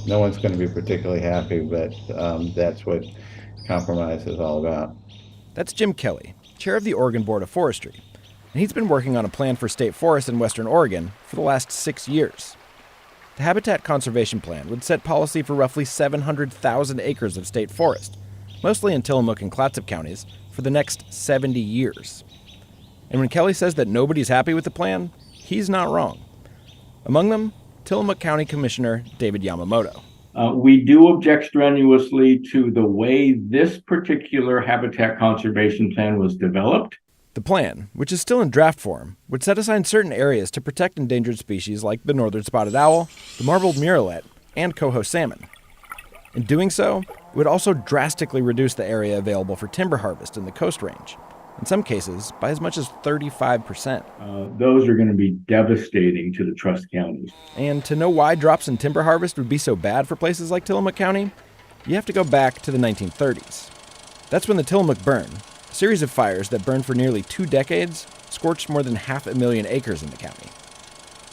No one's going to be particularly happy, but that's what compromise is all about. That's Jim Kelly, chair of the Oregon Board of Forestry, and he's been working on a plan for state forests in western Oregon for the last 6 years. The Habitat Conservation Plan would set policy for roughly 700,000 acres of state forest, mostly in Tillamook and Clatsop counties, for the next 70 years. And when Kelly says that nobody's happy with the plan, he's not wrong. Among them, Tillamook County Commissioner David Yamamoto. We do object strenuously to the way this particular habitat conservation plan was developed. The plan, which is still in draft form, would set aside certain areas to protect endangered species like the northern spotted owl, the marbled murrelet, and coho salmon. In doing so, it would also drastically reduce the area available for timber harvest in the Coast Range, in some cases by as much as 35%. Those are going to be devastating to the trust counties. And to know why drops in timber harvest would be so bad for places like Tillamook County, you have to go back to the 1930s. That's when the Tillamook Burn, a series of fires that burned for nearly 2 decades, scorched more than 500,000 acres in the county.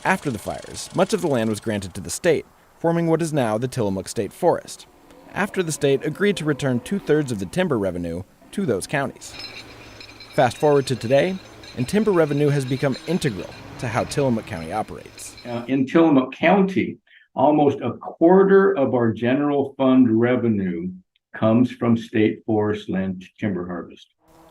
After the fires, much of the land was granted to the state, forming what is now the Tillamook State Forest, after the state agreed to return 2/3 of the timber revenue to those counties. Fast forward to today, and timber revenue has become integral to how Tillamook County operates. In Tillamook County, almost a quarter of our general fund revenue comes from state forest land timber harvest.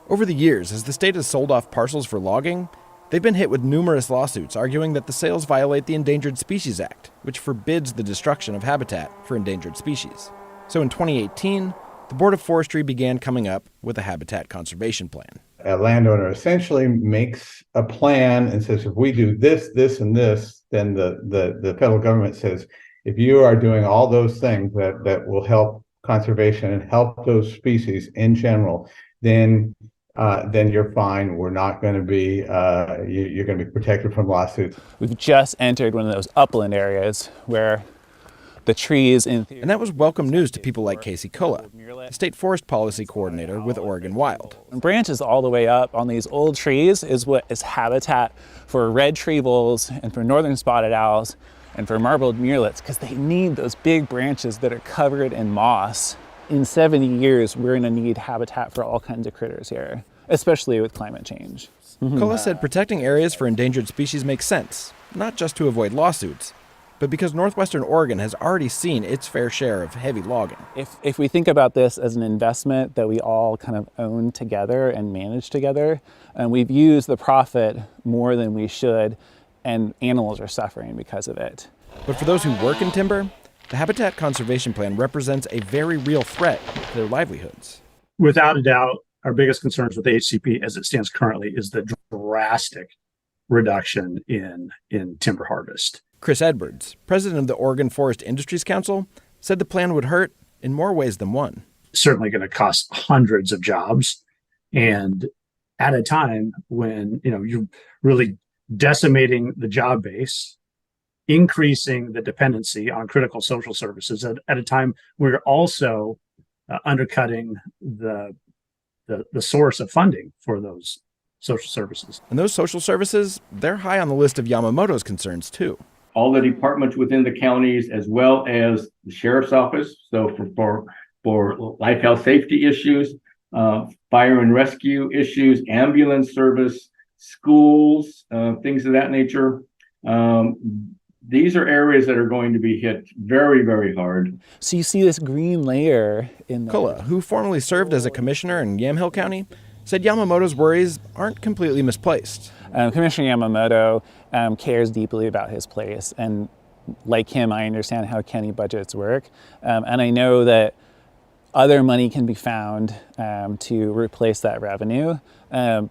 Over the years, as the state has sold off parcels for logging, they've been hit with numerous lawsuits arguing that the sales violate the Endangered Species Act, which forbids the destruction of habitat for endangered species. So in 2018, the Board of Forestry began coming up with a habitat conservation plan. A landowner essentially makes a plan and says, if we do this, this, and this, then the federal government says, if you are doing all those things that will help conservation and help those species in general, then you're fine. We're not going to be, you're going to be protected from lawsuits. We've just entered one of those upland areas where the trees in theory. And that was welcome news to people like Casey Kulla, the state forest policy coordinator with Oregon Wild. Branches all the way up on these old trees is what is habitat for red tree voles and for northern spotted owls and for marbled murrelets, because they need those big branches that are covered in moss. In 70 years, we're going to need habitat for all kinds of critters here, especially with climate change. Kulla said protecting areas for endangered species makes sense, not just to avoid lawsuits, but because northwestern Oregon has already seen its fair share of heavy logging. If we think about this as an investment that we all kind of own together and manage together, and we've used the profit more than we should, and animals are suffering because of it. But for those who work in timber, the Habitat Conservation Plan represents a very real threat to their livelihoods. Without a doubt, our biggest concerns with the HCP as it stands currently is the drastic reduction in timber harvest. Chris Edwards, president of the Oregon Forest Industries Council, said the plan would hurt in more ways than one. Certainly going to cost hundreds of jobs, and at a time when you're really decimating the job base, increasing the dependency on critical social services at a time where you're also undercutting the source of funding for those social services. And those social services, they're high on the list of Yamamoto's concerns too. All the departments within the counties, as well as the sheriff's office. So for life, health, safety issues, fire and rescue issues, ambulance service, schools, things of that nature. These are areas that are going to be hit very, very hard. So you see this green layer in the... Kulla, who formerly served as a commissioner in Yamhill County, said Yamamoto's worries aren't completely misplaced. Commissioner Yamamoto cares deeply about his place, and like him, I understand how county budgets work, and I know that other money can be found to replace that revenue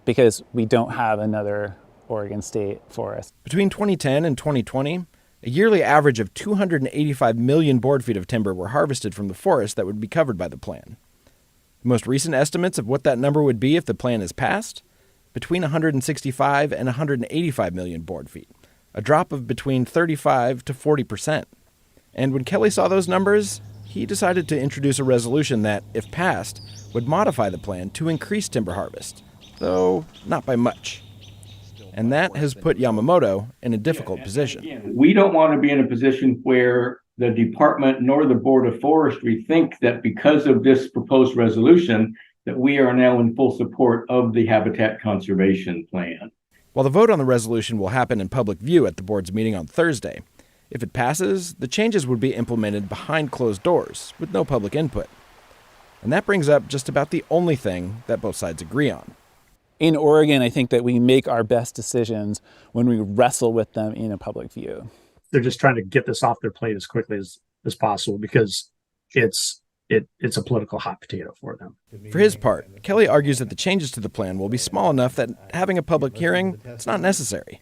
because we don't have another Oregon state forest. Between 2010 and 2020, a yearly average of 285 million board feet of timber were harvested from the forest that would be covered by the plan. The most recent estimates of what that number would be if the plan is passed? Between 165 and 185 million board feet, a drop of between 35 to 40%. And when Kelly saw those numbers, he decided to introduce a resolution that, if passed, would modify the plan to increase timber harvest, though not by much. And that has put Yamamoto in a difficult position. We don't want to be in a position where the department nor the Board of Forestry think that because of this proposed resolution, that we are now in full support of the habitat conservation plan. While the vote on the resolution will happen in public view at the board's meeting on Thursday, if it passes, the changes would be implemented behind closed doors with no public input. And that brings up just about the only thing that both sides agree on. In Oregon, I think that we make our best decisions when we wrestle with them in a public view. They're just trying to get this off their plate as quickly as possible because it's a political hot potato for them. For his part, Kelly argues that the changes to the plan will be small enough that having a public hearing is not necessary.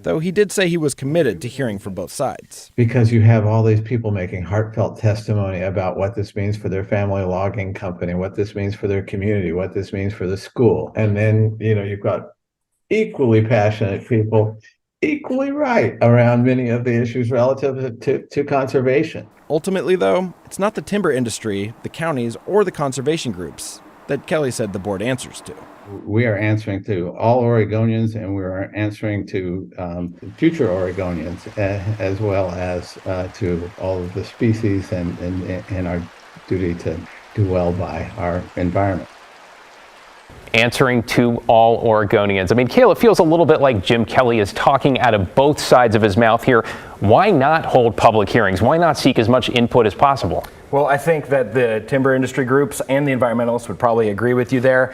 Though he did say he was committed to hearing from both sides. Because you have all these people making heartfelt testimony about what this means for their family logging company, what this means for their community, what this means for the school. And then, you've got equally passionate people, equally right around many of the issues relative to conservation. Ultimately, though, it's not the timber industry, the counties, or the conservation groups that Kelly said the board answers to. We are answering to all Oregonians, and we are answering to future Oregonians, as well as to all of the species and our duty to do well by our environment. Answering to all Oregonians. I mean, Cale, it feels a little bit like Jim Kelly is talking out of both sides of his mouth here. Why not hold public hearings? Why not seek as much input as possible? Well, I think that the timber industry groups and the environmentalists would probably agree with you there.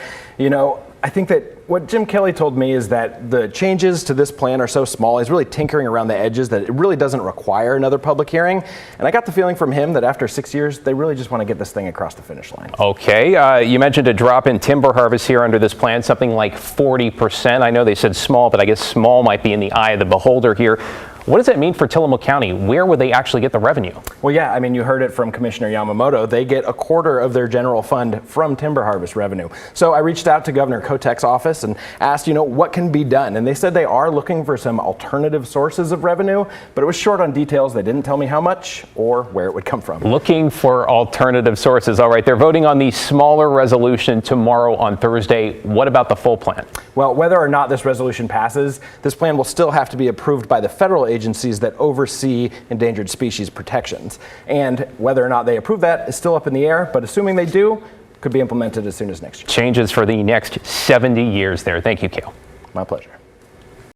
I think that what Jim Kelly told me is that the changes to this plan are so small, he's really tinkering around the edges, that it really doesn't require another public hearing. And I got the feeling from him that after 6 years, they really just want to get this thing across the finish line. Okay, you mentioned a drop in timber harvest here under this plan, something like 40%. I know they said small, but I guess small might be in the eye of the beholder here. What does that mean for Tillamook County? Where would they actually get the revenue? Well, yeah, you heard it from Commissioner Yamamoto. They get a quarter of their general fund from timber harvest revenue. So I reached out to Governor Kotek's office and asked, what can be done? And they said they are looking for some alternative sources of revenue, but it was short on details. They didn't tell me how much or where it would come from. Looking for alternative sources. All right, they're voting on the smaller resolution tomorrow on Thursday. What about the full plan? Well, whether or not this resolution passes, this plan will still have to be approved by the federal agencies that oversee endangered species protections. And whether or not they approve that is still up in the air, but assuming they do, could be implemented as soon as next year. Changes for the next 70 years there. Thank you, Cale. My pleasure.